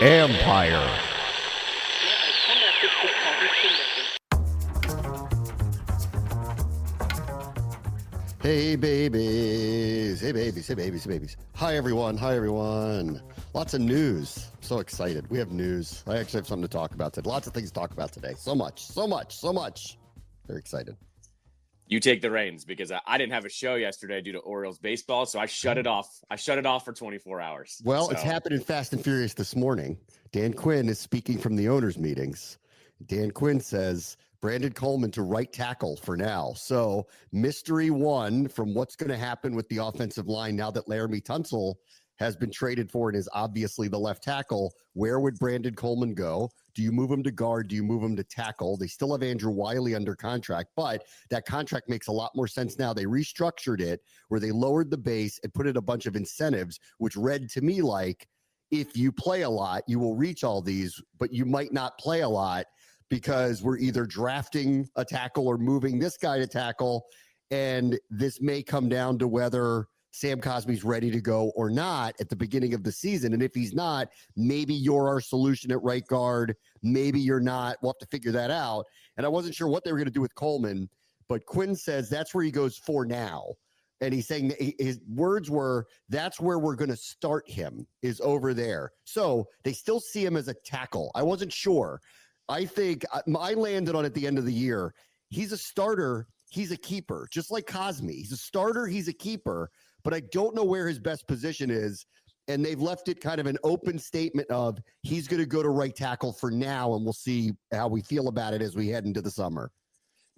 Ampire. Hey babies, hey babies, hey babies, hey babies. Hi everyone. Lots of news. I'm so excited. We have news. I actually have something to talk about today. Lots of things to talk about today. So much. Very excited. You take the reins because I didn't have a show yesterday due to Orioles baseball, so I shut it off. I shut it off for 24 hours. Well, it's happened in Fast and Furious this morning. Dan Quinn is speaking from the owners' meetings. Dan Quinn says Brandon Coleman to right tackle for now. So mystery one from what's going to happen with the offensive line now that Laramie Tunsil has been traded for and is obviously the left tackle. Where would Brandon Coleman go? Do you move him to guard? Do you move him to tackle? They still have Andrew Wiley under contract, but that contract makes a lot more sense now. They restructured it where they lowered the base and put in a bunch of incentives, which read to me like, if you play a lot, you will reach all these, but you might not play a lot because we're either drafting a tackle or moving this guy to tackle. And this may come down to whether Sam Cosmi's ready to go or not at the beginning of the season. And if he's not, maybe you're our solution at right guard. Maybe you're not. We'll have to figure that out. And I wasn't sure what they were going to do with Coleman, but Quinn says that's where he goes for now. And he's saying his words were, that's where we're going to start him, is over there. So they still see him as a tackle. I wasn't sure. I think I landed on at the end of the year. He's a starter. He's a keeper, just like Cosmi. He's a starter. He's a keeper. But I don't know where his best position is. And they've left it kind of an open statement of he's going to go to right tackle for now, and we'll see how we feel about it as we head into the summer.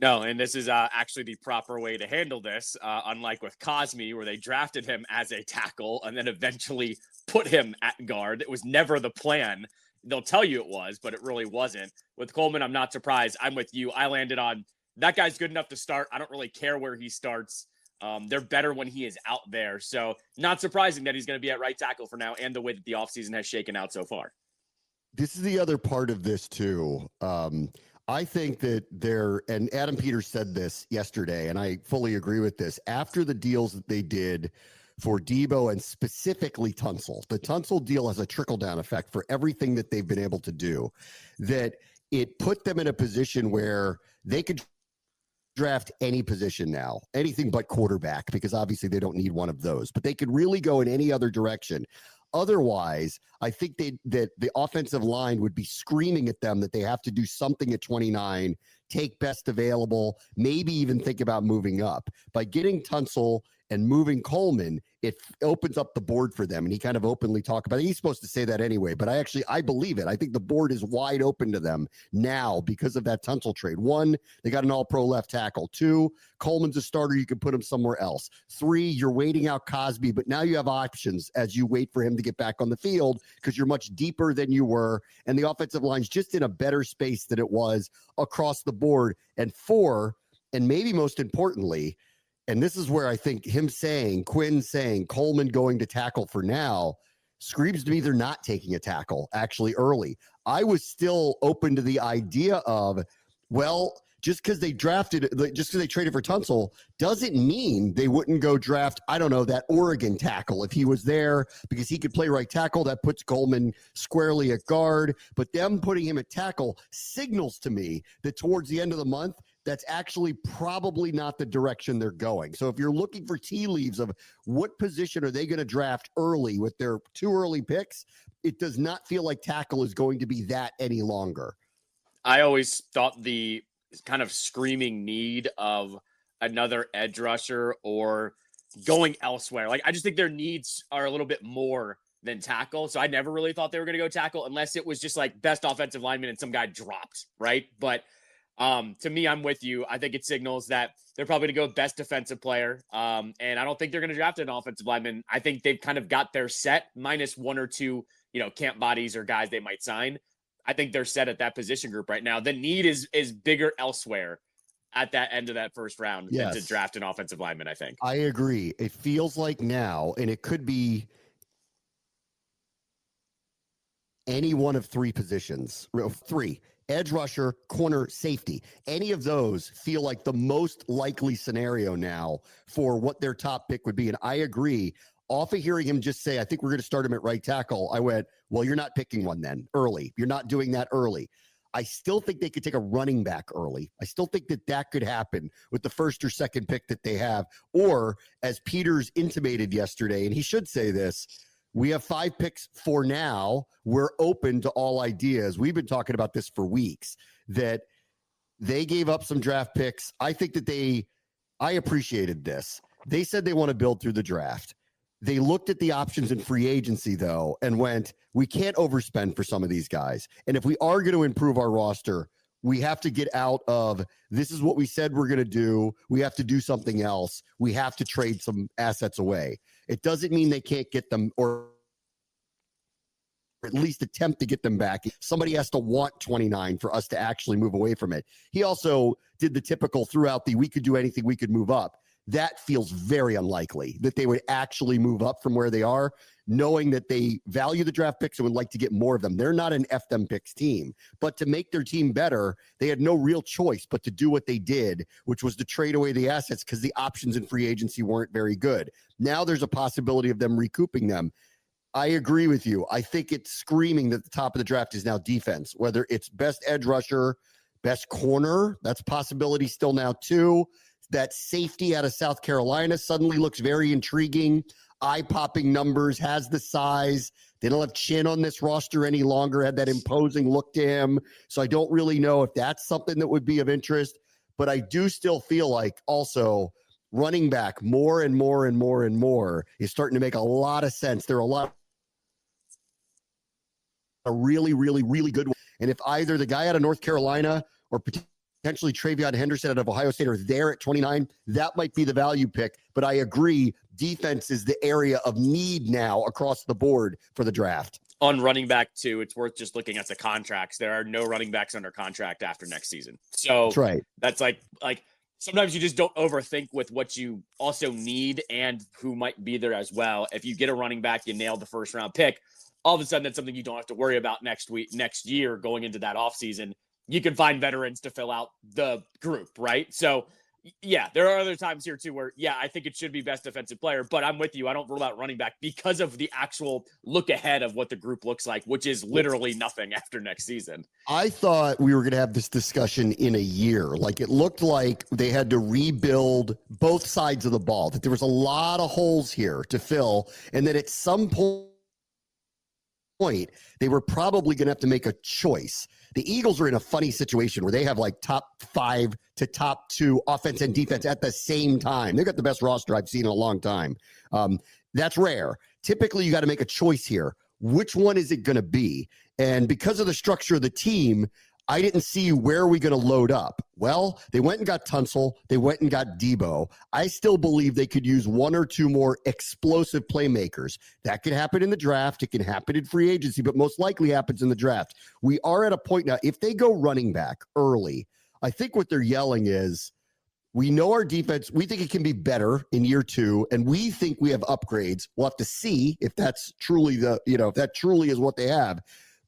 No, and this is actually the proper way to handle this, unlike with Cosmi, where they drafted him as a tackle and then eventually put him at guard. It was never the plan. They'll tell you it was, but it really wasn't. With Coleman, I'm not surprised. I'm with you. I landed on that guy's good enough to start. I don't really care where he starts. They're better when he is out there. So not surprising that he's going to be at right tackle for now and the way that the offseason has shaken out so far. This is the other part of this too. I think that and Adam Peters said this yesterday, and I fully agree with this. After the deals that they did for Debo and specifically Tunsil, the Tunsil deal has a trickle-down effect for everything that they've been able to do, that it put them in a position where they could draft any position now, anything but quarterback, because obviously they don't need one of those, but they could really go in any other direction. Otherwise, I think that the offensive line would be screaming at them that they have to do something at 29, take best available, maybe even think about moving up. By getting Tunsil and moving Coleman, it opens up the board for them. And he kind of openly talked about it. He's supposed to say that anyway, but I believe it. I think the board is wide open to them now because of that Tunsil trade. 1, they got an all-pro left tackle. 2, Coleman's a starter. You can put him somewhere else. 3, you're waiting out Cosby, but now you have options as you wait for him to get back on the field because you're much deeper than you were. And the offensive line's just in a better space than it was across the board. And 4, and maybe most importantly, and this is where I think Quinn saying Coleman going to tackle for now screams to me they're not taking a tackle actually early. I was still open to the idea of, well, just because they traded for Tunsil doesn't mean they wouldn't go draft, I don't know, that Oregon tackle if he was there because he could play right tackle. That puts Coleman squarely at guard. But them putting him at tackle signals to me that towards the end of the month, that's actually probably not the direction they're going. So if you're looking for tea leaves of what position are they going to draft early with their 2 early picks, it does not feel like tackle is going to be that any longer. I always thought the kind of screaming need of another edge rusher or going elsewhere. Like, I just think their needs are a little bit more than tackle. So I never really thought they were going to go tackle unless it was just like best offensive lineman and some guy dropped, right? But to me, I'm with you. I think it signals that they're probably going to go best defensive player. And I don't think they're going to draft an offensive lineman. I think they've kind of got their set minus 1 or 2, camp bodies or guys they might sign. I think they're set at that position group right now. The need is bigger elsewhere at that end of that first round than to draft an offensive lineman, I think. I agree. It feels like now, and it could be any one of 3 positions, 3, edge rusher, corner, safety. Any of those feel like the most likely scenario now for what their top pick would be. And I agree. off of hearing him just say, I think we're going to start him at right tackle, I went, well, you're not picking one then early. You're not doing that early. I still think they could take a running back early. I still think that could happen with the first or second pick that they have. Or as Peters intimated yesterday, and he should say this, we have 5 picks for now. We're open to all ideas. We've been talking about this for weeks, that they gave up some draft picks. I think that I appreciated this. They said they want to build through the draft. They looked at the options in free agency, though, and went, we can't overspend for some of these guys. And if we are going to improve our roster, we have to get out of, this is what we said we're going to do. We have to do something else. We have to trade some assets away. It doesn't mean they can't get them, or at least attempt to get them back. Somebody has to want 29 for us to actually move away from it. He also did the typical throughout we could do anything, we could move up. That feels very unlikely that they would actually move up from where they are, knowing that they value the draft picks and would like to get more of them. They're not an F them picks team, but to make their team better, they had no real choice but to do what they did, which was to trade away the assets because the options in free agency weren't very good. Now there's a possibility of them recouping them. I agree with you. I think it's screaming that the top of the draft is now defense, whether it's best edge rusher, best corner, that's a possibility still now too. That safety out of South Carolina suddenly looks very intriguing. Eye-popping numbers, has the size. They don't have Chin on this roster any longer, had that imposing look to him. So I don't really know if that's something that would be of interest. But I do still feel like also running back more and more and more and more is starting to make a lot of sense. There are a lot of really, really, really good ones. And if either the guy out of North Carolina or potentially Travion Henderson out of Ohio State are there at 29, that might be the value pick. But I agree, defense is the area of need now across the board for the draft. On running back, too, it's worth just looking at the contracts. There are no running backs under contract after next season. So that's right. That's like sometimes you just don't overthink with what you also need and who might be there as well. If you get a running back, you nailed the first round pick. All of a sudden, that's something you don't have to worry about next year going into that offseason. You can find veterans to fill out the group, right? So, yeah, there are other times here, too, where, yeah, I think it should be best defensive player, but I'm with you. I don't rule out running back because of the actual look ahead of what the group looks like, which is literally nothing after next season. I thought we were going to have this discussion in a year. Like, it looked like they had to rebuild both sides of the ball, that there was a lot of holes here to fill, and that at some point, they were probably going to have to make a choice. The Eagles are in a funny situation where they have like top 5 to top 2 offense and defense at the same time. They've got the best roster I've seen in a long time. That's rare. Typically, you got to make a choice here. Which one is it going to be? And because of the structure of the team, I didn't see where are we going to load up. Well, they went and got Tunsil. They went and got Debo. I still believe they could use 1 or 2 more explosive playmakers. That could happen in the draft. It can happen in free agency, but most likely happens in the draft. We are at a point now, if they go running back early, I think what they're yelling is, we know our defense, we think it can be better in year 2, and we think we have upgrades. We'll have to see if that's truly if that truly is what they have.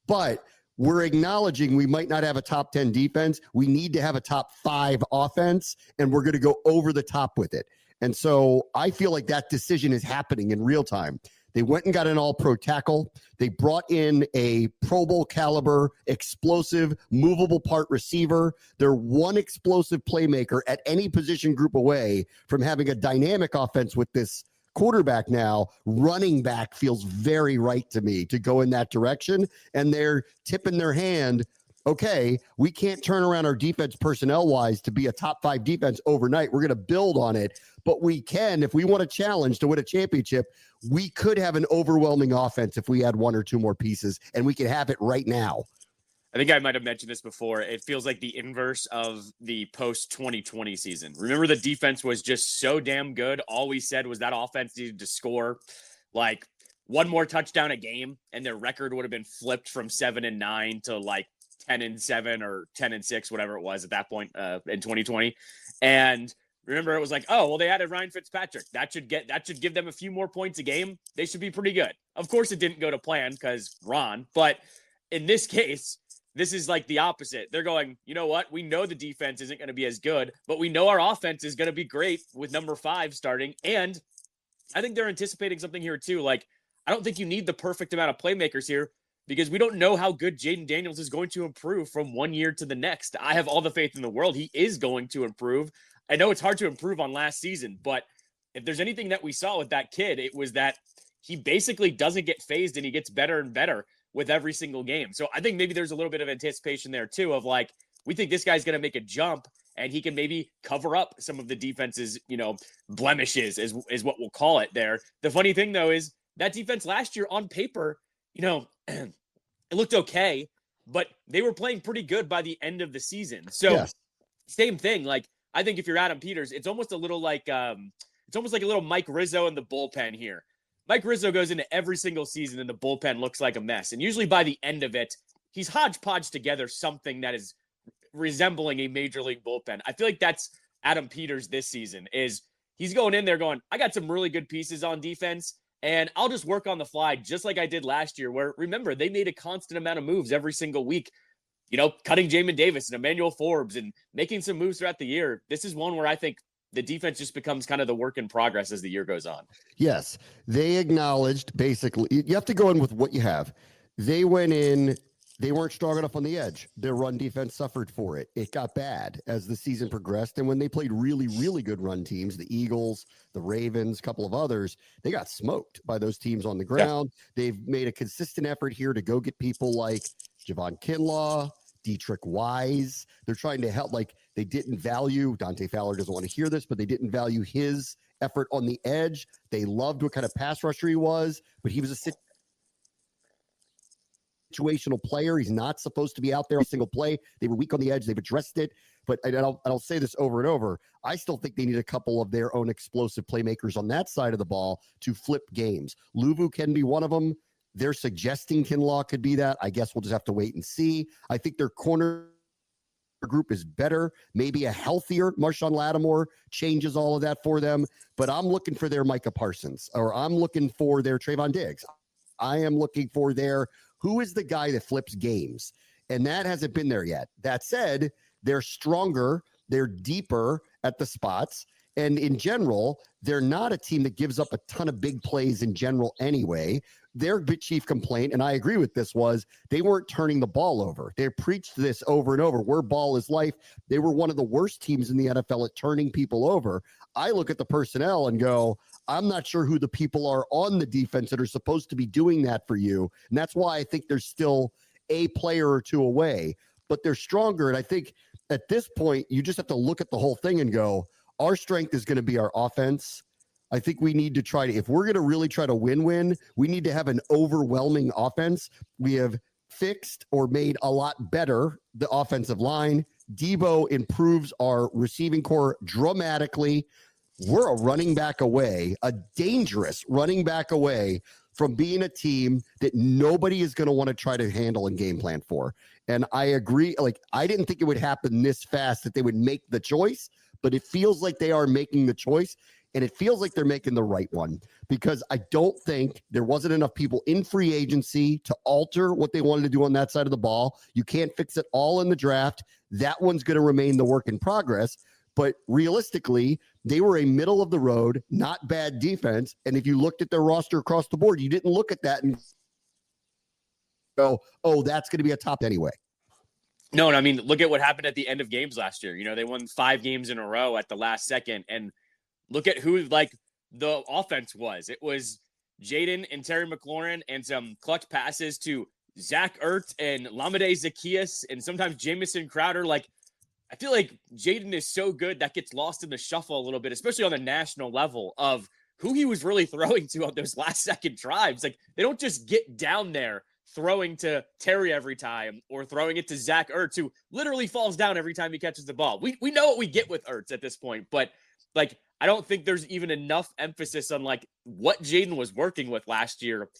But we're acknowledging we might not have a top 10 defense. We need to have a top 5 offense, and we're going to go over the top with it. And so I feel like that decision is happening in real time. They went and got an all-pro tackle. They brought in a Pro Bowl caliber, explosive, movable part receiver. They're one explosive playmaker at any position group away from having a dynamic offense with this quarterback now. Running back feels very right to me to go in that direction, and they're tipping their hand. Okay, we can't turn around our defense personnel-wise to be a top 5 defense overnight. We're going to build on it, but we can, if we want a challenge to win a championship, we could have an overwhelming offense if we had 1 or 2 more pieces, and we can have it right now. I think I might have mentioned this before. It feels like the inverse of the post-2020 season. Remember, the defense was just so damn good. All we said was that offense needed to score like 1 more touchdown a game, and their record would have been flipped from 7-9 to like 10-7 or 10-6, whatever it was at that point in 2020. And remember, it was like, oh, well, they added Ryan Fitzpatrick. That should give them a few more points a game. They should be pretty good. Of course, it didn't go to plan because Ron. But in this case, this is like the opposite. They're going, you know what? We know the defense isn't going to be as good, but we know our offense is going to be great with number 5 starting. And I think they're anticipating something here too. Like, I don't think you need the perfect amount of playmakers here because we don't know how good Jaden Daniels is going to improve from one year to the next. I have all the faith in the world. He is going to improve. I know it's hard to improve on last season, but if there's anything that we saw with that kid, it was that he basically doesn't get phased and he gets better and better with every single game. So I think maybe there's a little bit of anticipation there too of like, we think this guy's going to make a jump and he can maybe cover up some of the defense's, blemishes is what we'll call it there. The funny thing though is that defense last year on paper, it looked okay, but they were playing pretty good by the end of the season. So Same thing. Like, I think if you're Adam Peters, it's almost a little like, it's almost like a little Mike Rizzo in the bullpen here. Mike Rizzo goes into every single season and the bullpen looks like a mess. And usually by the end of it, he's hodgepodge together something that is resembling a major league bullpen. I feel like that's Adam Peters this season is he's going in there going, I got some really good pieces on defense and I'll just work on the fly just like I did last year where remember they made a constant amount of moves every single week, cutting Jamin Davis and Emmanuel Forbes and making some moves throughout the year. This is one where I think the defense just becomes kind of the work in progress as the year goes on. Yes. They acknowledged basically you have to go in with what you have. They went in. They weren't strong enough on the edge. Their run defense suffered for it. It got bad as the season progressed. And when they played really, really good run teams, the Eagles, the Ravens, a couple of others, they got smoked by those teams on the ground. Yeah. They've made a consistent effort here to go get people like Javon Kinlaw, Dietrich Wise. They're trying to help. Like they didn't value, Dante Fowler doesn't want to hear this, but they didn't value his effort on the edge. They loved what kind of pass rusher he was, but he was a situational player. He's not supposed to be out there on a single play. They were weak on the edge. They've addressed it. But I'll say this over and over. I still think they need a couple of their own explosive playmakers on that side of the ball to flip games. Luvu can be one of them. They're suggesting Kinlaw could be that. I guess we'll just have to wait and see. I think their corner group is better. Maybe a healthier Marshawn Lattimore changes all of that for them. But I'm looking for their Micah Parsons, or I'm looking for their Trayvon Diggs. I am looking for their who is the guy that flips games? And that hasn't been there yet. That said, they're stronger. They're deeper at the spots. And in general, they're not a team that gives up a ton of big plays in general anyway. Their chief complaint, and I agree with this, was they weren't turning the ball over. They preached this over and over, where ball is life. They were one of the worst teams in the NFL at turning people over. I look at the personnel and go, I'm not sure who the people are on the defense that are supposed to be doing that for you. And that's why I think they're still a player or two away, but they're stronger. And I think at this point, you just have to look at the whole thing and go, our strength is going to be our offense. I think we need to try to, if we're going to really try to win, we need to have an overwhelming offense. We have fixed or made a lot better the offensive line. Debo improves our receiving core dramatically. We're a running back away, a dangerous running back away from being a team that nobody is going to want to try to handle and game plan for. And I agree. Like, I didn't think it would happen this fast that they would make the choice, but it feels like they are making the choice. And it feels like they're making the right one, because I don't think there wasn't enough people in free agency to alter what they wanted to do on that side of the ball. You can't fix it all in the draft. That one's going to remain the work in progress. But realistically, they were a middle of the road, not bad defense. And if you looked at their roster across the board, you didn't look at that and go, oh, that's going to be a top anyway. No, and I mean, look at what happened at the end of games last year. They won 5 games in a row at the last second. And look at who the offense was. It was Jaden and Terry McLaurin and some clutch passes to Zach Ertz and Lamade Zaccheaus and sometimes Jamison Crowder. I feel like Jaden is so good that gets lost in the shuffle a little bit, especially on the national level of who he was really throwing to on those last second drives. They don't just get down there throwing to Terry every time or throwing it to Zach Ertz, who literally falls down every time he catches the ball. We know what we get with Ertz at this point, but I don't think there's even enough emphasis on what Jaden was working with last year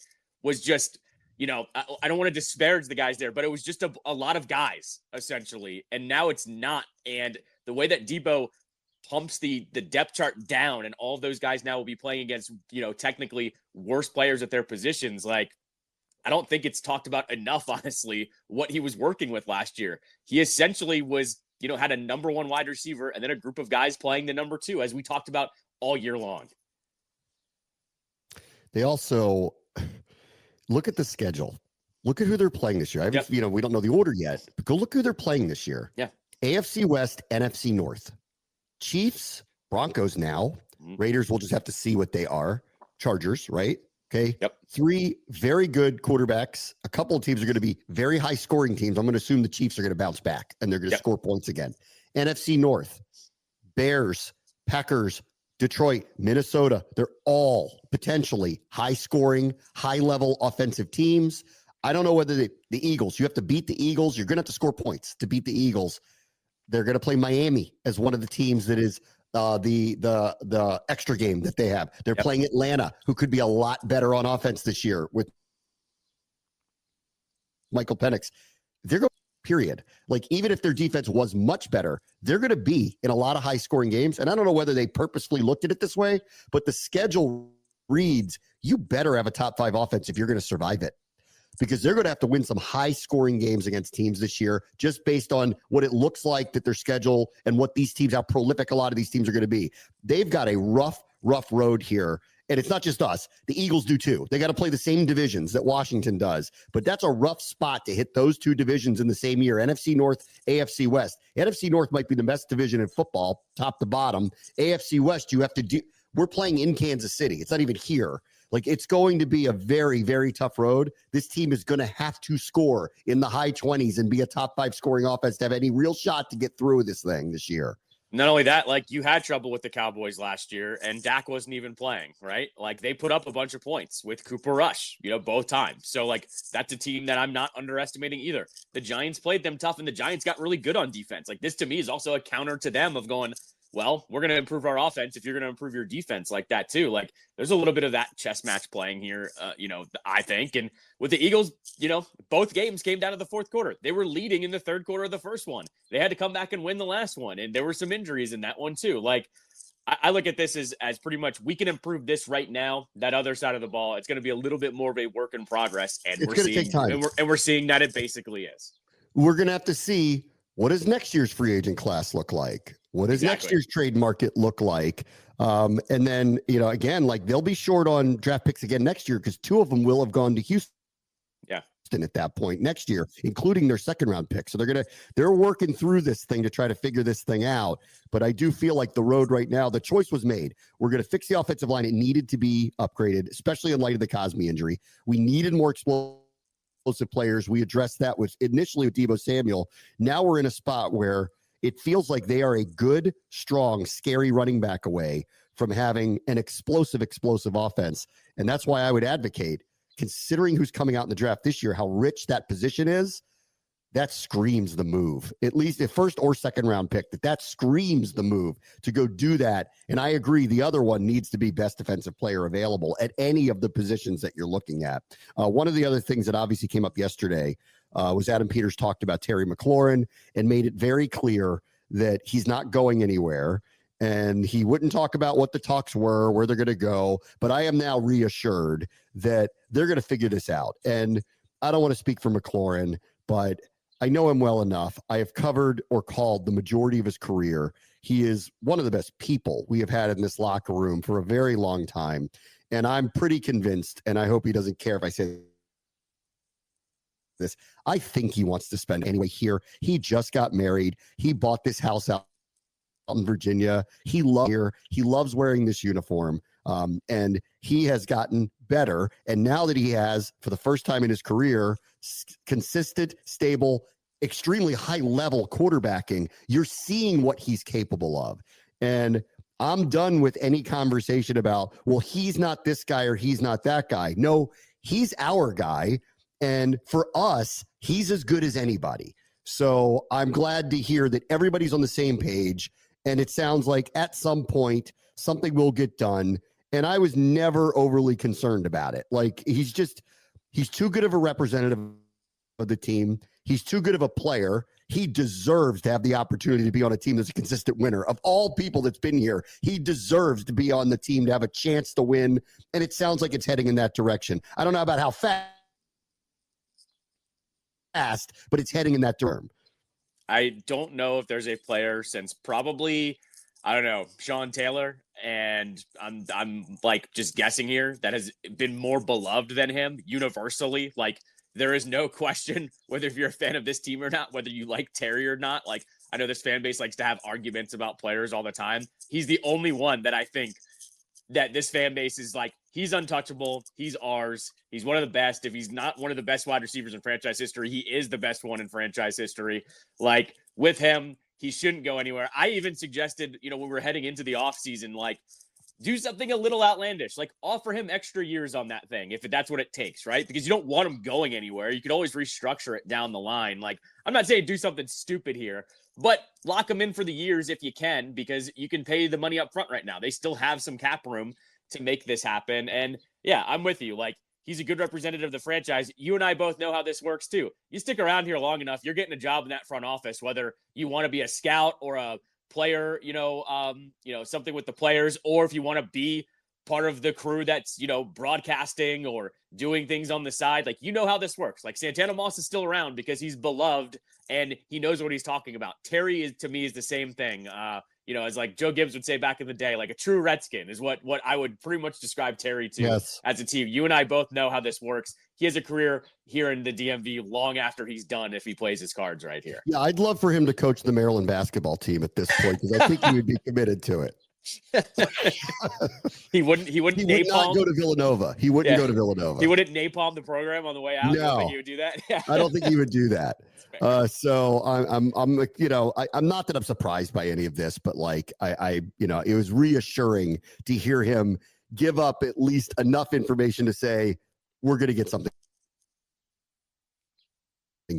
was just, I don't want to disparage the guys there, but it was just a lot of guys essentially. And now it's not. And the way that Debo pumps the depth chart down and all of those guys now will be playing against, technically worse players at their positions. I don't think it's talked about enough, honestly, what he was working with last year. He essentially was, had a number 1 wide receiver and then a group of guys playing the number 2, as we talked about all year long. They also look at the schedule. Look at who they're playing this year. I haven't, we don't know the order yet, but go look who they're playing this year. Yeah. AFC West, NFC North. Chiefs, Broncos now. Raiders, we'll just have to see what they are. Chargers, right? Okay. Yep. 3 very good quarterbacks. A couple of teams are going to be very high scoring teams. I'm going to assume the Chiefs are going to bounce back and they're going to score points again. NFC North, Bears, Packers, Detroit, Minnesota. They're all potentially high scoring, high level offensive teams. I don't know whether the Eagles, you have to beat the Eagles. You're going to have to score points to beat the Eagles. They're going to play Miami as one of the teams that is the extra game that they have. They're playing Atlanta, who could be a lot better on offense this year with Michael Penix. They're going, period. Like, even if their defense was much better, they're going to be in a lot of high scoring games. And I don't know whether they purposefully looked at it this way, but the schedule reads, you better have a top 5 offense if you're going to survive it, because they're going to have to win some high scoring games against teams this year, just based on what it looks like that their schedule and what these teams, how prolific a lot of these teams are going to be. They've got a rough road here. And it's not just us. The Eagles do too. They got to play the same divisions that Washington does. But that's a rough spot to hit those 2 divisions in the same year. NFC North, AFC West. NFC North might be the best division in football, top to bottom. AFC West, you have to do. We're playing in Kansas City. It's not even here. Like, it's going to be a very, very tough road. This team is going to have to score in the high 20s and be a top 5 scoring offense to have any real shot to get through this thing this year. Not only that, like, you had trouble with the Cowboys last year, and Dak wasn't even playing, right? Like, they put up a bunch of points with Cooper Rush, both times. So, like, that's a team that I'm not underestimating either. The Giants played them tough, and the Giants got really good on defense. Like, this to me is also a counter to them of going, well, we're going to improve our offense if you're going to improve your defense like that too. Like, there's a little bit of that chess match playing here, I think. And with the Eagles, both games came down to the fourth quarter. They were leading in the third quarter of the first one. They had to come back and win the last one. And there were some injuries in that one too. Like, I look at this as pretty much, we can improve this right now. That other side of the ball, it's going to be a little bit more of a work in progress. And it's going to take time. And we're seeing that it basically is. We're going to have to see, what does next year's free agent class look like? What does next year's trade market look like? And then, again, like, they'll be short on draft picks again next year because 2 of them will have gone to Houston. Yeah. At that point next year, including their second round pick. So they're working through this thing to try to figure this thing out. But I do feel like the road right now, the choice was made. We're going to fix the offensive line. It needed to be upgraded, especially in light of the Cosme injury. We needed more explosive players. We addressed that initially with Deebo Samuel. Now we're in a spot where it feels like they are a good, strong, scary running back away from having an explosive offense. And that's why I would advocate, considering who's coming out in the draft this year, how rich that position is, that screams the move. At least a first or second round pick, that screams the move to go do that. And I agree, the other one needs to be best defensive player available at any of the positions that you're looking at. One of the other things that obviously came up yesterday was Adam Peters talked about Terry McLaurin and made it very clear that he's not going anywhere. And he wouldn't talk about what the talks were, where they're going to go. But I am now reassured that they're going to figure this out. And I don't want to speak for McLaurin, but I know him well enough. I have covered or called the majority of his career. He is one of the best people we have had in this locker room for a very long time. And I'm pretty convinced, and I hope he doesn't care if I say this, I think he wants to spend anyway here. He just got married. He bought this house out in Virginia. He loves wearing this uniform. And he has gotten better. And now that he has, for the first time in his career, consistent, stable, extremely high level quarterbacking, you're seeing what he's capable of. And I'm done with any conversation about, well, he's not this guy or he's not that guy. No, he's our guy. And for us, he's as good as anybody. So I'm glad to hear that everybody's on the same page. And it sounds like at some point something will get done. And I was never overly concerned about it. Like, he's too good of a representative of the team. He's too good of a player. He deserves to have the opportunity to be on a team that's a consistent winner. Of all people that's been here, he deserves to be on the team to have a chance to win. And it sounds like it's heading in that direction. I don't know about how fast, but it's heading in that direction. I don't know if there's a player since probably I don't know, Sean Taylor, and I'm like just guessing here, that has been more beloved than him universally. Like there is no question whether if you're a fan of this team or not, whether you like Terry or not. Like I know this fan base likes to have arguments about players all the time. He's the only one that I think that this fan base is like, he's untouchable. He's ours. He's one of the best. If he's not one of the best wide receivers in franchise history, he is the best one in franchise history. Like with him, he shouldn't go anywhere. I even suggested, when we were heading into the offseason, like do something a little outlandish, like offer him extra years on that thing if that's what it takes, right? Because you don't want him going anywhere. You could always restructure it down the line. Like I'm not saying do something stupid here, but lock him in for the years if you can, because you can pay the money up front right now. They still have some cap room to make this happen. And yeah, I'm with you. Like he's a good representative of the franchise. You and I both know how this works too. You stick around here long enough, you're getting a job in that front office, whether you want to be a scout or a player, something with the players, or if you want to be part of the crew that's, broadcasting or doing things on the side. Like, how this works. Like Santana Moss is still around because he's beloved and he knows what he's talking about. Terry is, to me, is the same thing. As like Joe Gibbs would say back in the day, like a true Redskin is what I would pretty much describe Terry to as a team. You and I both know how this works. He has a career here in the DMV long after he's done if he plays his cards right here. Yeah, I'd love for him to coach the Maryland basketball team at this point because I think he would be committed to it. He wouldn't not go to Villanova. He wouldn't go to Villanova. He wouldn't napalm the program on the way out. No, I don't think he would do that. I don't think he would do that. So I'm not that I'm surprised by any of this, but like it was reassuring to hear him give up at least enough information to say we're going to get something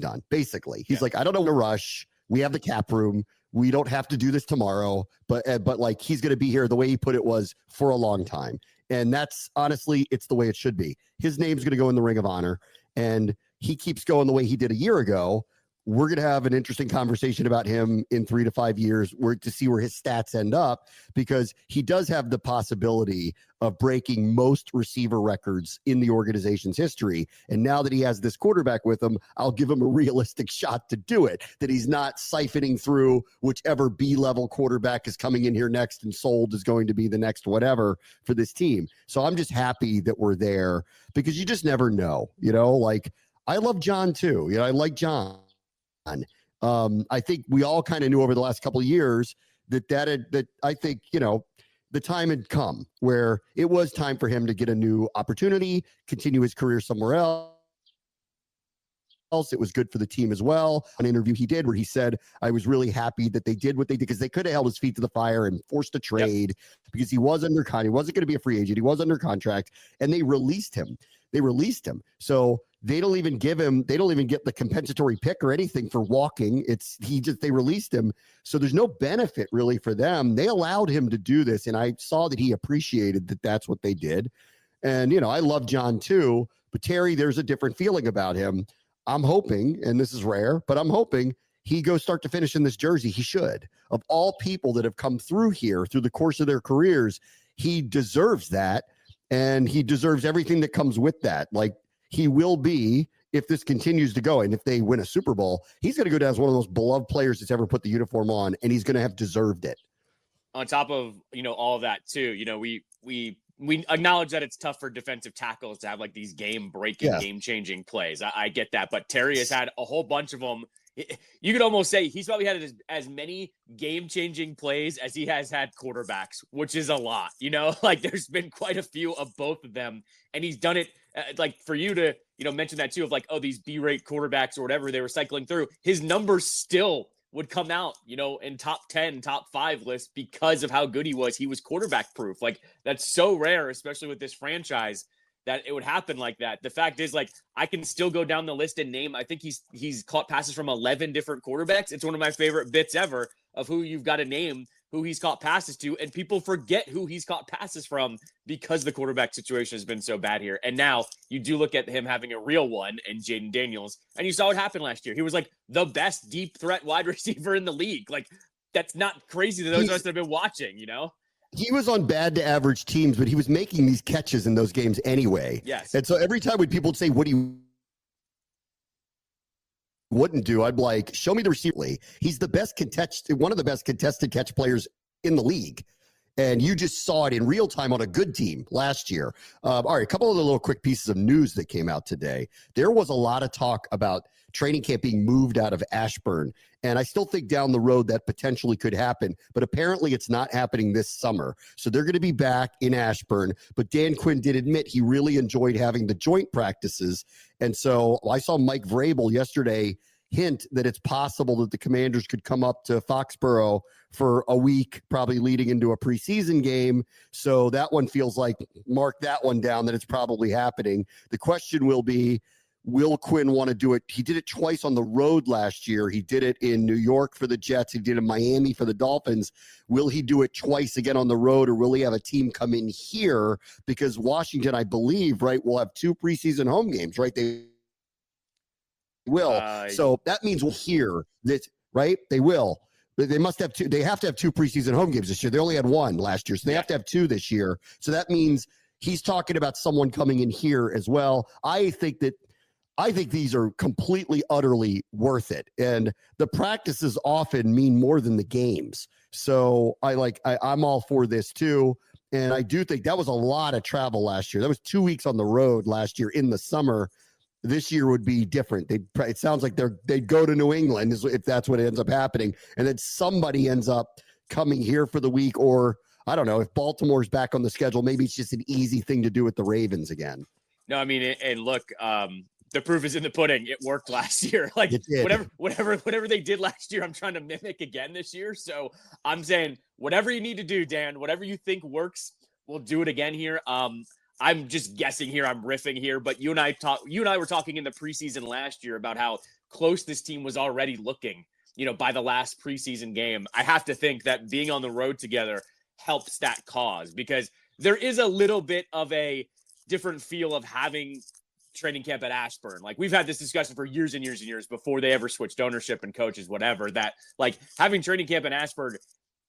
done. Basically, he's like, I don't know when to rush. We have the cap room. We don't have to do this tomorrow, but like he's going to be here. The way he put it was for a long time. And that's honestly, it's the way it should be. His name's going to go in the Ring of Honor and he keeps going the way he did a year ago. We're going to have an interesting conversation about him in 3 to 5 years to see where his stats end up, because he does have the possibility of breaking most receiver records in the organization's history. And now that he has this quarterback with him, I'll give him a realistic shot to do it, that he's not siphoning through whichever B-level quarterback is coming in here next and sold is going to be the next whatever for this team. So I'm just happy that we're there, because you just never know, like I love John too. I like John. I think we all kind of knew over the last couple of years that I think, the time had come where it was time for him to get a new opportunity, continue his career somewhere else. It was good for the team as well. An interview he did where he said, I was really happy that they did what they did, because they could have held his feet to the fire and forced a trade because he was under contract. He wasn't going to be a free agent. He was under contract, and they released him. So they don't even get the compensatory pick or anything for walking. They released him. So there's no benefit really for them. They allowed him to do this. And I saw that he appreciated that that's what they did. And, I love John too, but Terry, there's a different feeling about him. I'm hoping, and this is rare, but I'm hoping he goes start to finish in this jersey. He should. Of all people that have come through here through the course of their careers, he deserves that. And he deserves everything that comes with that. Like, he will be, if this continues to go, and if they win a Super Bowl, he's going to go down as one of those beloved players that's ever put the uniform on, and he's going to have deserved it. On top of, all of that too, we acknowledge that it's tough for defensive tackles to have like these game-breaking, game-changing plays. I get that, but Terry has had a whole bunch of them. You could almost say he's probably had as many game-changing plays as he has had quarterbacks, which is a lot. Like there's been quite a few of both of them, and he's done it. Like for you to, mention that too, of like, oh, these B-rate quarterbacks or whatever they were cycling through, his numbers still would come out, in top 10, top 5 lists because of how good he was. He was quarterback proof. Like that's so rare, especially with this franchise, that it would happen like that. The fact is, like, I can still go down the list and name, I think he's caught passes from 11 different quarterbacks. It's one of my favorite bits ever of who you've got to name who he's caught passes to, and people forget who he's caught passes from because the quarterback situation has been so bad here. And now you do look at him having a real one in Jaden Daniels, and you saw what happened last year. He was like the best deep threat wide receiver in the league. Like, that's not crazy to those of us that have been watching, He was on bad to average teams, but he was making these catches in those games anyway. Yes. And so every time when people would say, what do you wouldn't do, I'd be like, show me the receiver. He's the best one of the best contested catch players in the league. And you just saw it in real time on a good team last year. All right, a couple of the little quick pieces of news that came out today. There was a lot of talk about training camp being moved out of Ashburn. And I still think down the road that potentially could happen. But apparently it's not happening this summer. So they're going to be back in Ashburn. But Dan Quinn did admit he really enjoyed having the joint practices. And so I saw Mike Vrabel yesterday hint that it's possible that the Commanders could come up to Foxborough for a week, probably leading into a preseason game. So that one feels like, mark that one down, that it's probably happening. The question will be, will Quinn want to do it? He did it twice on the road last year. He did it in New York for the Jets. He did it in Miami for the Dolphins. Will he do it twice again on the road, or will he have a team come in here? Because Washington, I believe, right, will have 2 preseason home games, right? They will. So that means we'll hear that, right? They will. They must have 2. They have to have 2 preseason home games this year. They only had 1 last year. So they have to have 2 this year. So that means he's talking about someone coming in here as well. I think these are completely, utterly worth it. And the practices often mean more than the games. So I'm all for this too. And I do think that was a lot of travel last year. That was 2 weeks on the road last year in the summer. This year would be different. It sounds like they'd go to New England if that's what ends up happening. And then somebody ends up coming here for the week, or I don't know, if Baltimore's back on the schedule, maybe it's just an easy thing to do with the Ravens again. No, I mean, and look, the proof is in the pudding. It worked last year. Like whatever they did last year, I'm trying to mimic again this year. So I'm saying whatever you need to do, Dan, whatever you think works, we'll do it again here. I'm just guessing here. I'm riffing here, but you and I were talking in the preseason last year about how close this team was already looking, by the last preseason game. I have to think that being on the road together helps that cause, because there is a little bit of a different feel of having training camp at Ashburn. Like, we've had this discussion for years and years and years before they ever switched ownership and coaches, whatever, that like having training camp in Ashburn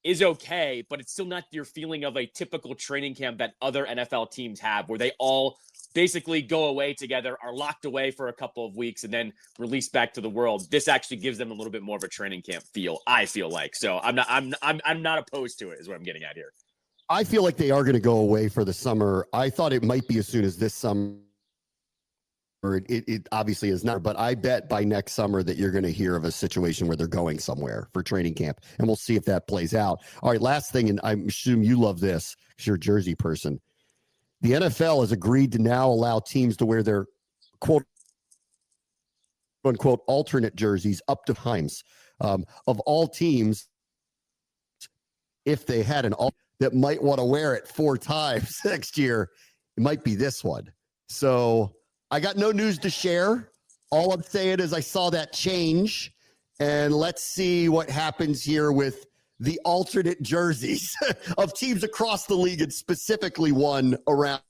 is okay, but it's still not your feeling of a typical training camp that other NFL teams have, where they all basically go away together, are locked away for a couple of weeks, and then released back to the world. This actually gives them a little bit more of a training camp feel, I feel like. So I'm not opposed to it, is what I'm getting at here. I feel like they are going to go away for the summer. I thought it might be as soon as this summer. It obviously is not, but I bet by next summer that you're going to hear of a situation where they're going somewhere for training camp, and we'll see if that plays out. All right, last thing, and I assume you love this because you're a Jersey person. The NFL has agreed to now allow teams to wear their quote unquote alternate jerseys up to times. Of all teams, if they had an alternate that might want to wear it 4 times next year, it might be this one. So I got no news to share. All I'm saying is I saw that change, and let's see what happens here with the alternate jerseys of teams across the league, and specifically one around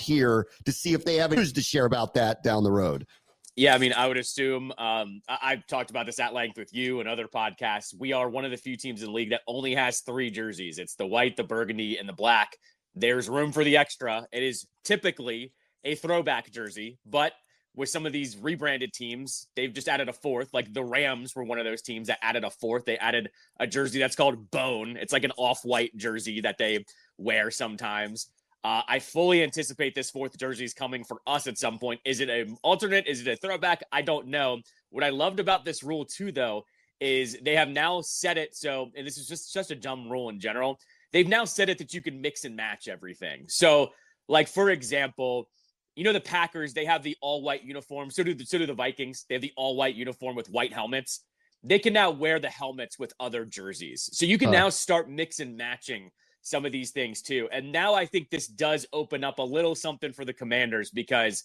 here, to see if they have news to share about that down the road. Yeah, I mean, I would assume, I've talked about this at length with you and other podcasts. We are one of the few teams in the league that only has 3 jerseys. It's the white, the burgundy, and the black. There's room for the extra. It is typically a throwback jersey, but with some of these rebranded teams, they've just added a 4th. Like the Rams were one of those teams that added a 4th. They added a jersey that's called Bone. It's like an off-white jersey that they wear sometimes. I fully anticipate this 4th jersey is coming for us at some point. Is it an alternate? Is it a throwback? I don't know. What I loved about this rule too, though, is they have now set it so, and this is just such a dumb rule in general, they've now said it that you can mix and match everything. So, like, for example, the Packers, they have the all-white uniform. So do the Vikings. They have the all-white uniform with white helmets. They can now wear the helmets with other jerseys. So you can now start mix and matching some of these things too. And now I think this does open up a little something for the Commanders, because,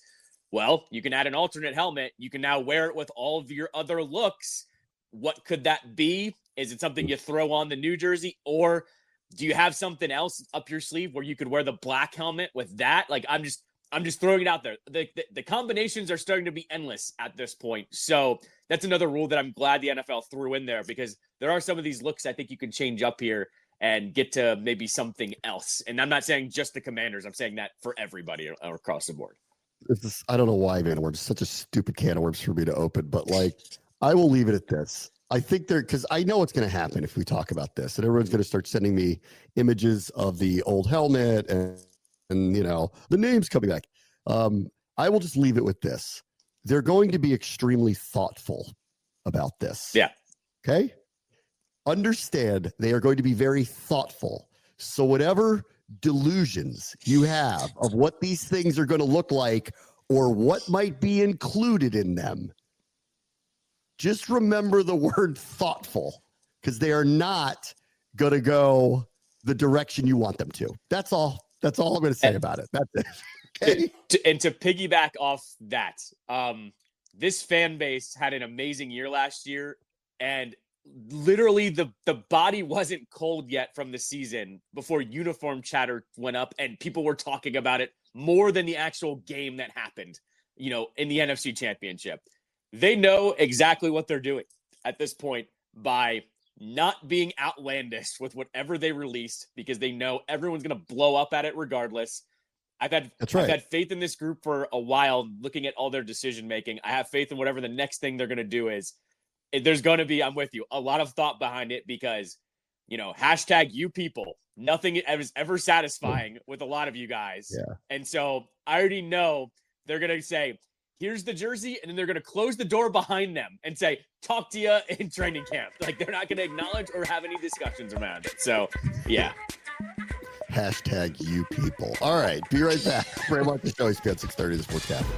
well, you can add an alternate helmet. You can now wear it with all of your other looks. What could that be? Is it something you throw on the new jersey, or do you have something else up your sleeve where you could wear the black helmet with that? Like, I'm just throwing it out there. The combinations are starting to be endless at this point. So that's another rule that I'm glad the NFL threw in there, because there are some of these looks I think you can change up here and get to maybe something else. And I'm not saying just the Commanders. I'm saying that for everybody across the board. I don't know why, man. It's such a stupid can of worms for me to open, but like, I will leave it at this. I think because I know what's going to happen if we talk about this, and everyone's going to start sending me images of the old helmet and the names coming back. I will just leave it with this. They're going to be extremely thoughtful about this. Yeah. Okay. Understand they are going to be very thoughtful. So whatever delusions you have of what these things are going to look like or what might be included in them, just remember the word thoughtful, because they are not going to go the direction you want them to. That's all I'm going to say about it. That's it. Okay? And to piggyback off that, this fan base had an amazing year last year, and literally the body wasn't cold yet from the season before uniform chatter went up and people were talking about it more than the actual game that happened, in the NFC Championship. They know exactly what they're doing at this point by not being outlandish with whatever they release, because they know everyone's going to blow up at it regardless. I've had faith in this group for a while, looking at all their decision making. I have faith in whatever the next thing they're going to do is. There's going to be, I'm with you, a lot of thought behind it, because, hashtag you people, nothing is ever satisfying with a lot of you guys. Yeah. And so I already know they're going to say, here's the jersey, and then they're going to close the door behind them and say, talk to you in training camp. Like, they're not going to acknowledge or have any discussions around it. So, yeah. Hashtag you people. All right. Be right back. Very much the show. ESPN 630, the Sports Capital.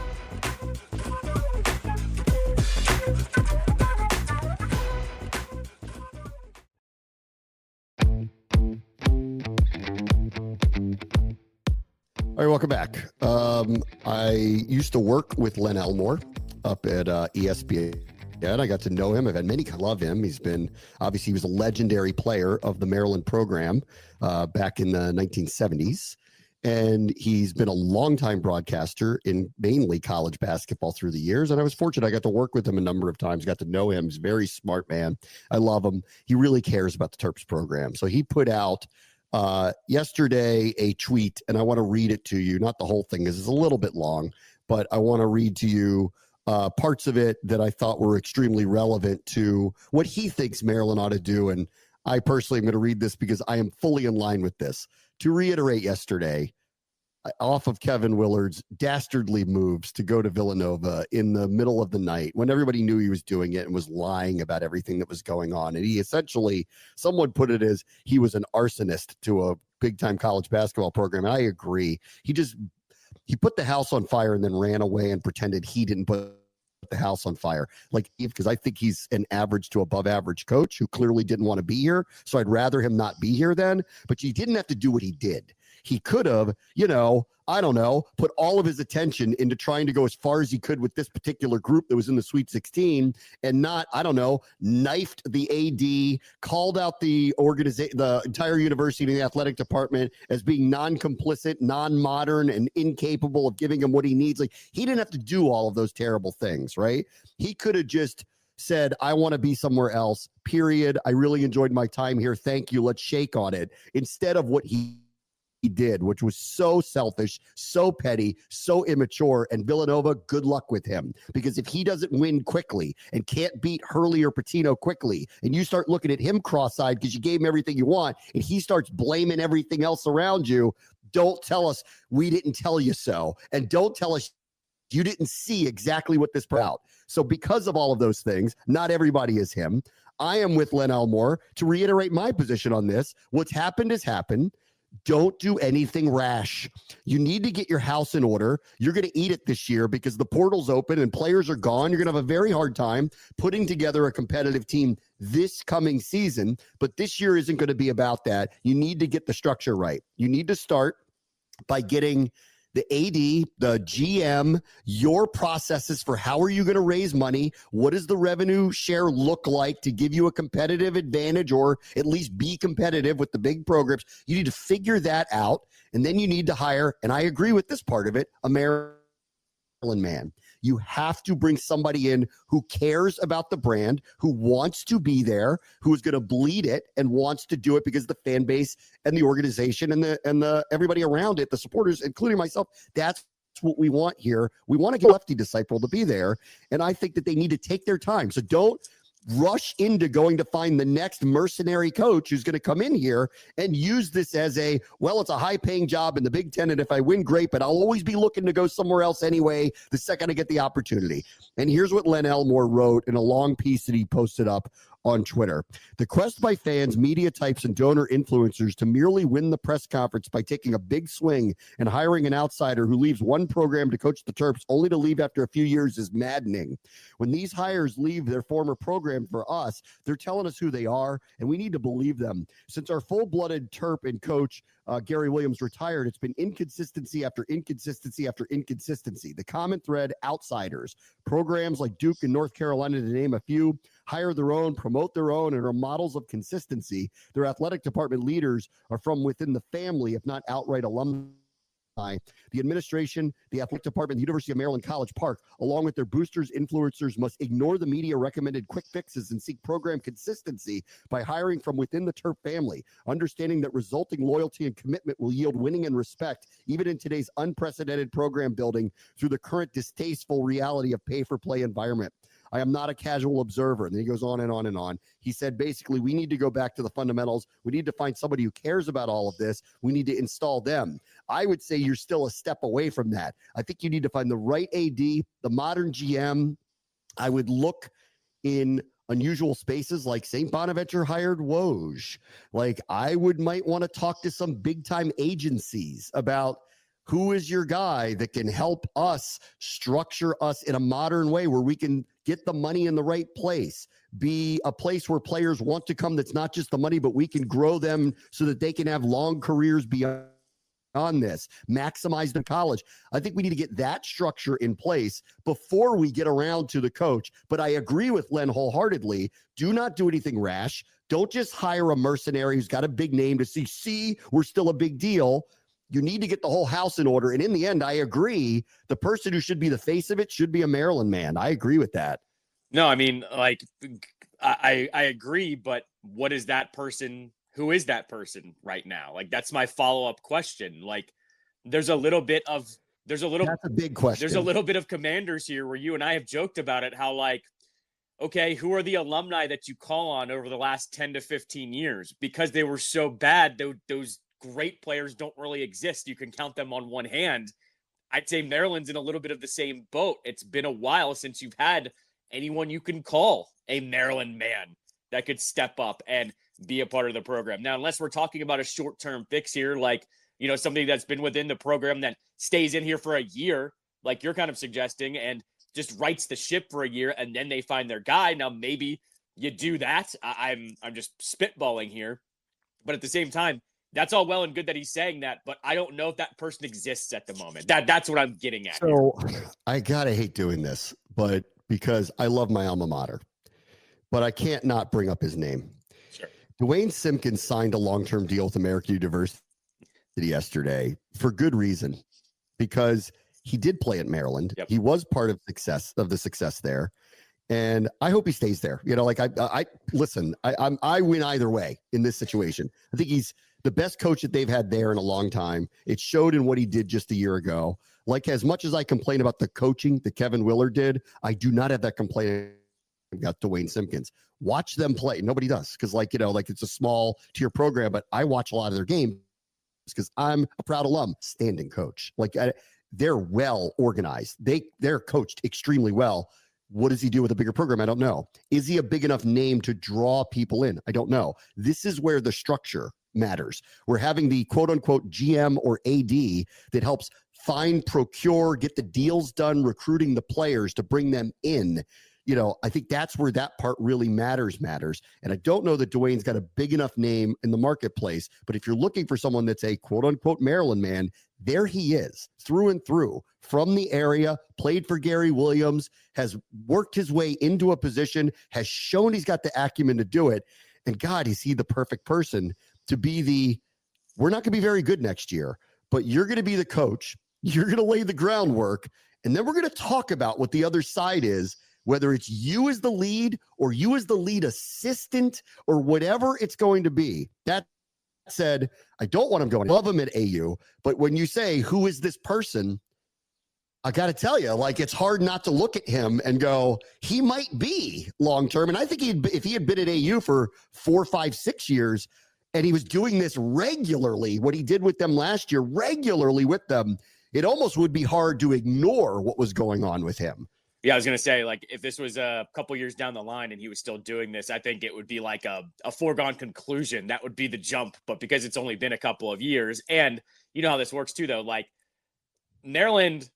All right, welcome back. I used to work with Len Elmore up at ESPN. And I got to know him. I've had many love him. He was a legendary player of the Maryland program back in the 1970s. And he's been a longtime broadcaster in mainly college basketball through the years. And I was fortunate. I got to work with him a number of times, got to know him. He's a very smart man. I love him. He really cares about the Terps program. So he put out yesterday a tweet, and I want to read it to you. Not the whole thing, because it's a little bit long, but I want to read to you parts of it that I thought were extremely relevant to what he thinks Maryland ought to do. And I personally am going to read this because I am fully in line with this. To reiterate yesterday, off of Kevin Willard's dastardly moves to go to Villanova in the middle of the night when everybody knew he was doing it and was lying about everything that was going on. And he essentially, someone put it as he was an arsonist to a big-time college basketball program. And I agree. He put the house on fire and then ran away and pretended he didn't put the house on fire. Because I think he's an average to above average coach who clearly didn't want to be here. So I'd rather him not be here then. But you didn't have to do what he did. He could have, I don't know, put all of his attention into trying to go as far as he could with this particular group that was in the Sweet 16 and not, I don't know, knifed the AD, called out the organization, the entire university and the athletic department as being non-complicit, non-modern, and incapable of giving him what he needs. Like, he didn't have to do all of those terrible things, right? He could have just said, I want to be somewhere else, period. I really enjoyed my time here. Thank you. Let's shake on it. Instead of what he did, which was so selfish, so petty, so immature. And Villanova, good luck with him. Because if he doesn't win quickly and can't beat Hurley or Patino quickly, and you start looking at him cross-eyed because you gave him everything you want, and he starts blaming everything else around you, don't tell us we didn't tell you so. And don't tell us you didn't see exactly what this brought out. So because of all of those things, not everybody is him. I am with Len Elmore to reiterate my position on this. What's happened has happened. Don't do anything rash. You need to get your house in order. You're going to eat it this year because the portal's open and players are gone. You're going to have a very hard time putting together a competitive team this coming season. But this year isn't going to be about that. You need to get the structure right. You need to start by getting the AD, the GM, your processes for how are you going to raise money? What does the revenue share look like to give you a competitive advantage or at least be competitive with the big programs? You need to figure that out. And then you need to hire, and I agree with this part of it, a Maryland man. You have to bring somebody in who cares about the brand, who wants to be there, who is going to bleed it and wants to do it because the fan base and the organization and the everybody around it, the supporters, including myself, that's what we want here. We want to get Lefty Disciple to be there. And I think that they need to take their time. So don't rush into going to find the next mercenary coach who's going to come in here and use this as it's a high-paying job in the Big Ten, and if I win, great, but I'll always be looking to go somewhere else anyway the second I get the opportunity. And here's what Len Elmore wrote in a long piece that he posted up on Twitter. The quest by fans, media types, and donor influencers to merely win the press conference by taking a big swing and hiring an outsider who leaves one program to coach the Terps only to leave after a few years is maddening. When these hires leave their former program for us, they're telling us who they are, and we need to believe them. Since our full-blooded Terp and coach Gary Williams retired, it's been inconsistency after inconsistency after inconsistency. The common thread, outsiders. Programs like Duke and North Carolina, to name a few, hire their own, promote their own, and are models of consistency. Their athletic department leaders are from within the family, if not outright alumni. The administration, the athletic department, the University of Maryland College Park, along with their boosters, influencers, must ignore the media recommended quick fixes and seek program consistency by hiring from within the Terp family, understanding that resulting loyalty and commitment will yield winning and respect, even in today's unprecedented program building through the current distasteful reality of pay-for-play environment. I am not a casual observer. And then he goes on and on and on. He said, basically, we need to go back to the fundamentals. We need to find somebody who cares about all of this. We need to install them. I would say you're still a step away from that. I think you need to find the right AD, the modern GM. I would look in unusual spaces like St. Bonaventure hired Woj. Like might want to talk to some big time agencies about who is your guy that can help us structure us in a modern way where we can get the money in the right place, be a place where players want to come that's not just the money, but we can grow them so that they can have long careers beyond this, maximize the college. I think we need to get that structure in place before we get around to the coach. But I agree with Len wholeheartedly. Do not do anything rash. Don't just hire a mercenary who's got a big name to see, we're still a big deal. You need to get the whole house in order. And in the end, I agree, the person who should be the face of it should be a Maryland man. I agree with that. No, I mean, like, I agree, but what is that person? Who is that person right now? Like, that's my follow-up question. Like, that's a big question. There's a little bit of Commanders here where you and I have joked about it, how like, okay, who are the alumni that you call on over the last 10 to 15 years? Because they were so bad, those great players don't really exist. You can count them on one hand. I'd say Maryland's in a little bit of the same boat. It's been a while since you've had anyone you can call a Maryland man that could step up and be a part of the program. Now, unless we're talking about a short-term fix here, like, you know, somebody that's been within the program that stays in here for a year, like you're kind of suggesting, and just rights the ship for a year, and then they find their guy. Now, maybe you do that. I'm just spitballing here. But at the same time, that's all well and good that he's saying that, but I don't know if that person exists at the moment. That's what I'm getting at. So I gotta hate doing this, but because I love my alma mater, but I can't not bring up his name. Sure. Dwayne Simpkins signed a long-term deal with American University yesterday for good reason, because he did play at Maryland. Yep. He was part of the success there. And I hope he stays there. You know, like I listen, I win either way in this situation. I think he's the best coach that they've had there in a long time. It showed in what he did just a year ago. Like, as much as I complain about the coaching that Kevin Willard did, I do not have that complaint about Dwayne Simpkins. Watch them play. Nobody does, because, like, you know, like, it's a small tier program, but I watch a lot of their games because I'm a proud alum. Standing coach. Like, they're well organized. They're coached extremely well. What does he do with a bigger program? I don't know. Is he a big enough name to draw people in? I don't know. This is where the structure matters. We're having the quote unquote GM or AD that helps find, procure, get the deals done, recruiting the players to bring them in. You know, I think that's where that part really matters. And I don't know that Dwayne's got a big enough name in the marketplace, but if you're looking for someone that's a quote unquote Maryland man, there he is, through and through, from the area, played for Gary Williams, has worked his way into a position, has shown he's got the acumen to do it. And God, is he the perfect person to be we're not going to be very good next year, but you're going to be the coach. You're going to lay the groundwork. And then we're going to talk about what the other side is, whether it's you as the lead or you as the lead assistant or whatever it's going to be. That said, I don't want him going. I love him at AU. But when you say, who is this person? I got to tell you, like, it's hard not to look at him and go, he might be long-term. And I think if he had been at AU for 4, 5, 6 years, and he was doing this regularly, what he did with them last year, regularly with them, it almost would be hard to ignore what was going on with him. Yeah, I was going to say, like, if this was a couple years down the line and he was still doing this, I think it would be like a foregone conclusion. That would be the jump. But because it's only been a couple of years, and you know how this works too, though, like, Maryland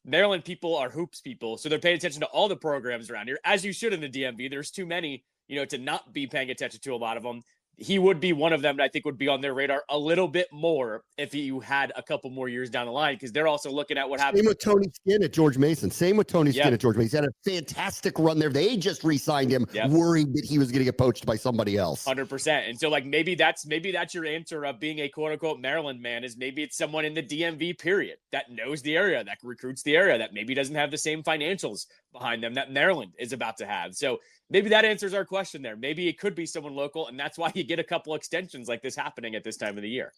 people are hoops people, so they're paying attention to all the programs around here, as you should in the DMV. There's too many, to not be paying attention to a lot of them. He would be one of them that I think would be on their radar a little bit more if you had a couple more years down the line, because they're also looking at what happened. Same with Tony Skinn at George Mason. At George Mason. He had a fantastic run there. They just re-signed him, worried that he was going to get poached by somebody else. 100%. And so, like, maybe that's your answer of being a quote unquote Maryland man, is maybe it's someone in the DMV period that knows the area, that recruits the area, that maybe doesn't have the same financials behind them that Maryland is about to have. So maybe that answers our question there. Maybe it could be someone local, and that's why you get a couple extensions like this happening at this time of the year.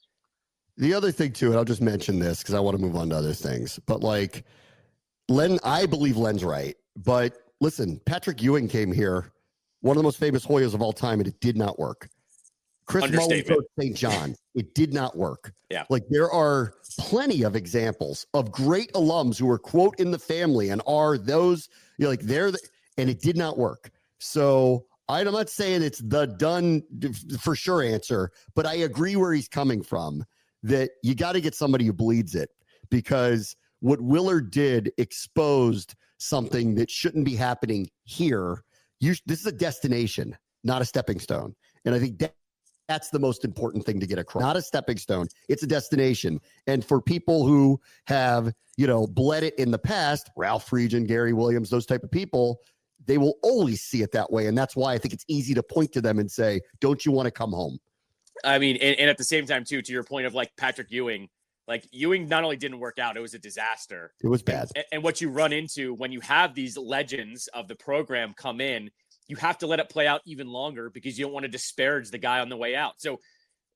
The other thing, too, and I'll just mention this because I want to move on to other things, but, like, I believe Len's right. But listen, Patrick Ewing came here, one of the most famous Hoyas of all time, and it did not work. Chris Mullin coached St. John. It did not work. Yeah. Like, there are plenty of examples of great alums who are, quote, in the family and are those, and it did not work. So I'm not saying it's the done for sure answer, but I agree where he's coming from, that you got to get somebody who bleeds it, because what Willard did exposed something that shouldn't be happening here. This is a destination, not a stepping stone. And I think that's the most important thing to get across. Not a stepping stone. It's a destination. And for people who have, bled it in the past, Ralph Friedgen, Gary Williams, those type of people, they will always see it that way. And that's why I think it's easy to point to them and say, don't you want to come home? I mean, and at the same time, too, to your point of, like, Patrick Ewing, like, Ewing not only didn't work out, it was a disaster. It was bad. And what you run into when you have these legends of the program come in, you have to let it play out even longer because you don't want to disparage the guy on the way out. So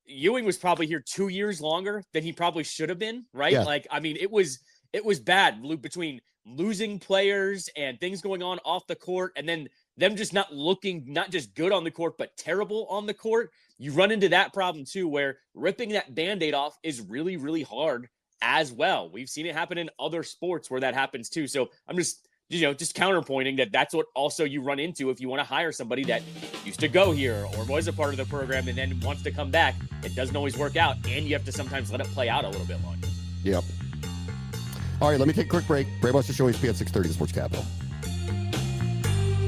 Ewing was probably here 2 years longer than he probably should have been, right? Yeah. Like, I mean, it was bad between losing players and things going on off the court, and then them just not looking, not just good on the court, but terrible on the court. You run into that problem too, where ripping that Band-Aid off is really, really hard as well. We've seen it happen in other sports where that happens too. So I'm just counterpointing that that's what also you run into if you want to hire somebody that used to go here or was a part of the program and then wants to come back. It doesn't always work out, and you have to sometimes let it play out a little bit longer. Yep. All right, let me take a quick break. Brave Buster Show, ESPN 630, Sports Capital.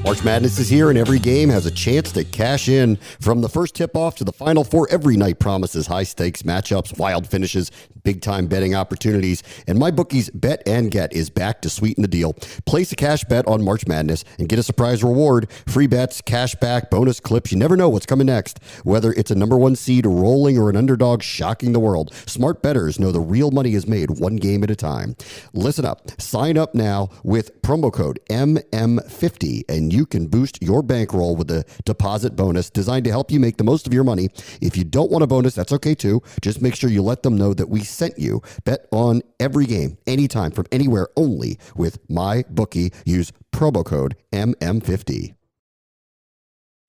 March Madness is here, and every game has a chance to cash in. From the first tip-off to the Final Four, every night promises high-stakes matchups, wild finishes, big-time betting opportunities. And MyBookie's Bet and Get is back to sweeten the deal. Place a cash bet on March Madness and get a surprise reward. Free bets, cash back, bonus clips. You never know what's coming next. Whether it's a number one seed rolling or an underdog shocking the world, smart bettors know the real money is made one game at a time. Listen up. Sign up now with promo code MM50, and you can boost your bankroll with a deposit bonus designed to help you make the most of your money. If you don't want a bonus, that's okay too. Just make sure you let them know that we sent you. Bet on every game, anytime, from anywhere, only with MyBookie. Use promo code MM50.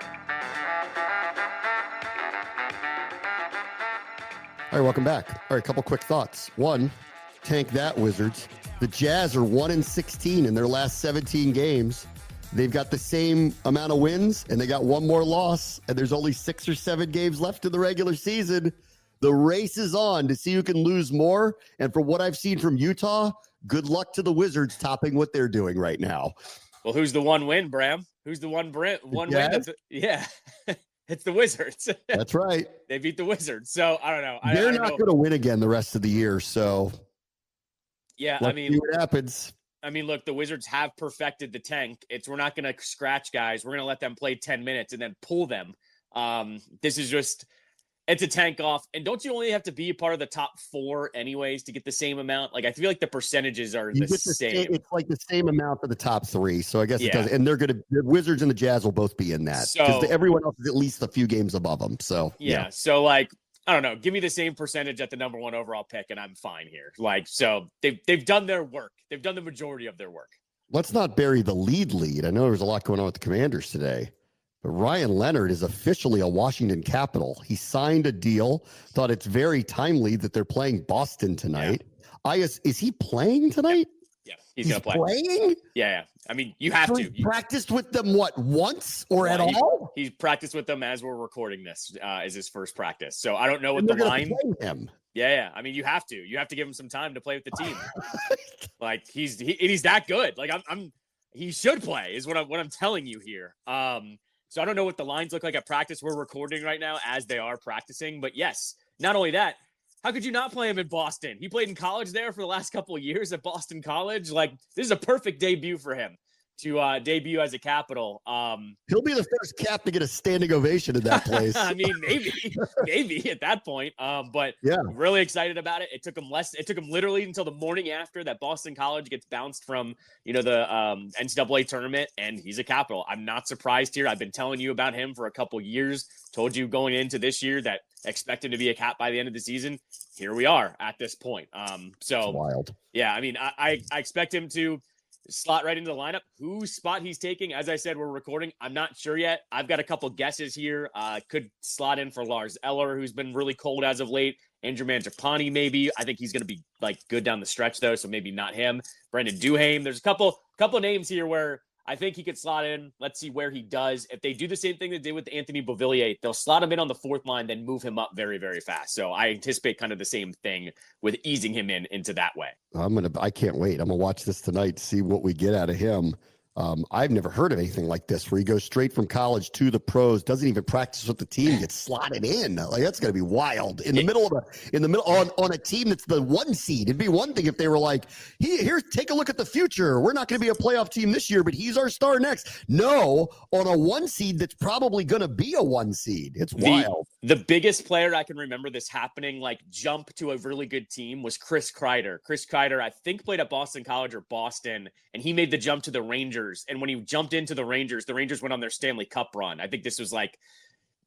All right, welcome back. All right, a couple quick thoughts. One, tank that, Wizards. The Jazz are 1-16 in their last 17 games. They've got the same amount of wins, and they got one more loss, and there's only 6 or 7 games left in the regular season. The race is on to see who can lose more. And from what I've seen from Utah, good luck to the Wizards topping what they're doing right now. Well, who's the one win, Bram? Who's the one win? Yeah. It's the Wizards. That's right. They beat the Wizards. So I don't know. They're not going to win again the rest of the year. So yeah, let's see what happens. I mean, look, the Wizards have perfected the tank. We're not going to scratch guys. We're going to let them play 10 minutes and then pull them. This is just, it's a tank off. And don't you only have to be a part of the top 4 anyways to get the same amount? Like, I feel like the percentages are the same. It's like the same amount for the top 3. So I guess it does. And the Wizards and the Jazz will both be in that because everyone else is at least a few games above them. So yeah. So like, I don't know, give me the same percentage at the number 1 overall pick and I'm fine here. Like, so they've done their work. They've done the majority of their work. Let's not bury the lead. I know there was a lot going on with the Commanders today, but Ryan Leonard is officially a Washington Capital. He signed a deal. Thought it's very timely that they're playing Boston tonight. Yeah. Is he playing tonight? Yeah, he's gonna play. Playing? Yeah. I mean, you have to. He practiced with them once or at all? He's practiced with them as we're recording this. Is his first practice. So I don't know what the line. Him. Yeah. I mean, you have to. You have to give him some time to play with the team. Like he's that good. Like he should play. Is what I'm telling you here. So I don't know what the lines look like at practice. We're recording right now as they are practicing. But yes, not only that. How could you not play him in Boston? He played in college there for the last couple of years at Boston College. Like, this is a perfect debut for him to debut as a Capital. He'll be the first Cap to get a standing ovation in that place. I mean, maybe at that point. But yeah, really excited about it. It took him literally until the morning after that Boston College gets bounced from, the NCAA tournament, and he's a Capital. I'm not surprised here. I've been telling you about him for a couple years. Told you going into this year that expect him to be a Cap by the end of the season. Here we are at this point. So it's wild. Yeah, I mean, I expect him to slot right into the lineup. Whose spot he's taking, as I said, we're recording. I'm not sure yet. I've got a couple guesses here. Could slot in for Lars Eller, who's been really cold as of late. Andrew Mangiapane, maybe. I think he's going to be like good down the stretch though, so maybe not him. Brandon Duhaime. There's a couple names here where I think he could slot in. Let's see where he does. If they do the same thing they did with Anthony Beauvillier, they'll slot him in on the 4th line, then move him up very, very fast. So I anticipate kind of the same thing with easing him into that way. I can't wait. I'm gonna watch this tonight to see what we get out of him. I've never heard of anything like this where he goes straight from college to the pros, doesn't even practice with the team, gets slotted in. Like, that's going to be wild in the middle on a team that's the 1 seed. It'd be one thing if they were like, here, take a look at the future. We're not going to be a playoff team this year, but he's our star next. No, on a 1 seed that's probably going to be a 1 seed. It's wild. The biggest player I can remember this happening, like jump to a really good team, was Chris Kreider. Chris Kreider, I think, played at Boston College or Boston, and he made the jump to the Rangers. And when he jumped into the Rangers went on their Stanley Cup run. I think this was like,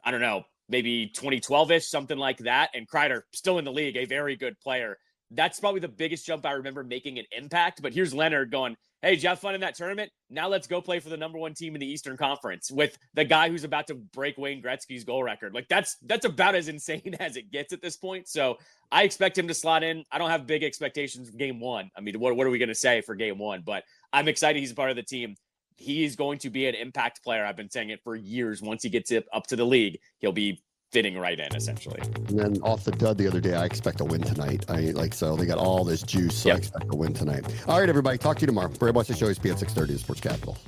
I don't know, maybe 2012-ish, something like that. And Kreider, still in the league, a very good player. That's probably the biggest jump I remember making an impact. But here's Leonard going, hey, did you have fun in that tournament? Now let's go play for the number 1 team in the Eastern Conference with the guy who's about to break Wayne Gretzky's goal record. Like, that's about as insane as it gets at this point. So I expect him to slot in. I don't have big expectations for game 1. I mean, what are we going to say for game 1? But I'm excited he's a part of the team. He's going to be an impact player. I've been saying it for years. Once he gets it up to the league, he'll be fitting right in, essentially. And then off the dud the other day, I expect a win tonight. So they got all this juice, so yep. I expect a win tonight. All right, everybody. Talk to you tomorrow. Brave Watch the Show, ESPN 630, the Sports Capital.